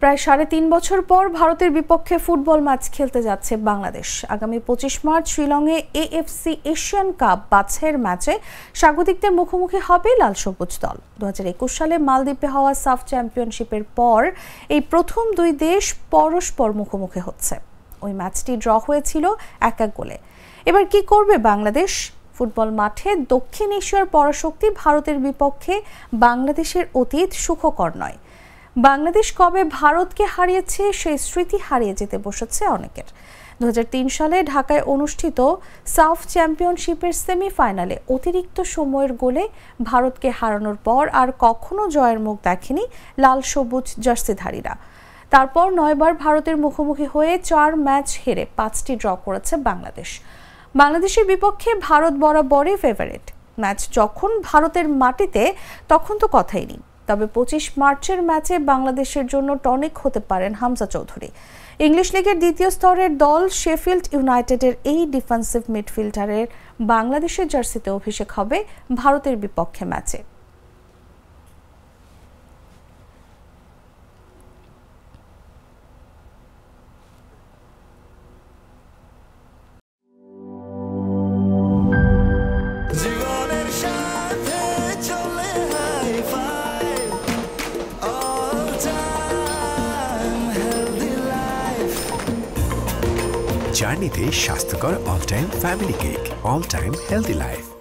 প্রায় ৩.৫ বছর পর ভারতের বিপক্ষে ফুটবল ম্যাচ খেলতে যাচ্ছে বাংলাদেশ। আগামী ২৫ মার্চ শিলংয়ে এএফসি এশিয়ান কাপ বাছাইয়ের ম্যাচে স্বাগতিকদের মুখোমুখি হবে লাল সবুজ দল। ২০২১ সালে মালদ্বীপে হওয়া সাফ চ্যাম্পিয়নশিপের পর এই প্রথম দুই দেশ পরস্পর মুখোমুখি হচ্ছে। ওই ম্যাচটি ড্র হয়েছিল ১-১ গোলে। এবার কি করবে বাংলাদেশ? ফুটবল মাঠে দক্ষিণ এশিয়ার পরাশক্তি ভারতের বিপক্ষে বাংলাদেশের অতীত সুখকর নয়। বাংলাদেশ কবে ভারতকে হারিয়েছে সেই স্মৃতি হারিয়ে যেতে বসেছে অনেকের। ২০০৩ সালে ঢাকায় অনুষ্ঠিত সাফ চ্যাম্পিয়নশিপের সেমিফাইনালে অতিরিক্ত সময়ের গোলে ভারতকে হারানোর পর আর কখনো জয়ের মুখ দেখেনি লাল সবুজ জার্সিধারীরা। তারপর ৯ বার ভারতের মুখোমুখি হয়ে ৪ ম্যাচ হেরে ৫টি ড্র করেছে বাংলাদেশ। বাংলাদেশের বিপক্ষে ভারত বরাবরই ফেভারিট। ম্যাচ যখন ভারতের মাটিতে তখন তো কথাই নেই। তবে ২৫ মার্চের ম্যাচে বাংলাদেশের জন্য টনিক হতে পারেন হামজা চৌধুরী। ইংলিশ লিগের দ্বিতীয় স্তরের দল শেফিল্ড ইউনাইটেডের এই ডিফেন্সিভ মিডফিল্ডারের বাংলাদেশের জার্সিতে অভিষেক হবে ভারতের বিপক্ষে ম্যাচে। জার্নিতে স্বাস্থ্যকর all time family cake, all time healthy life.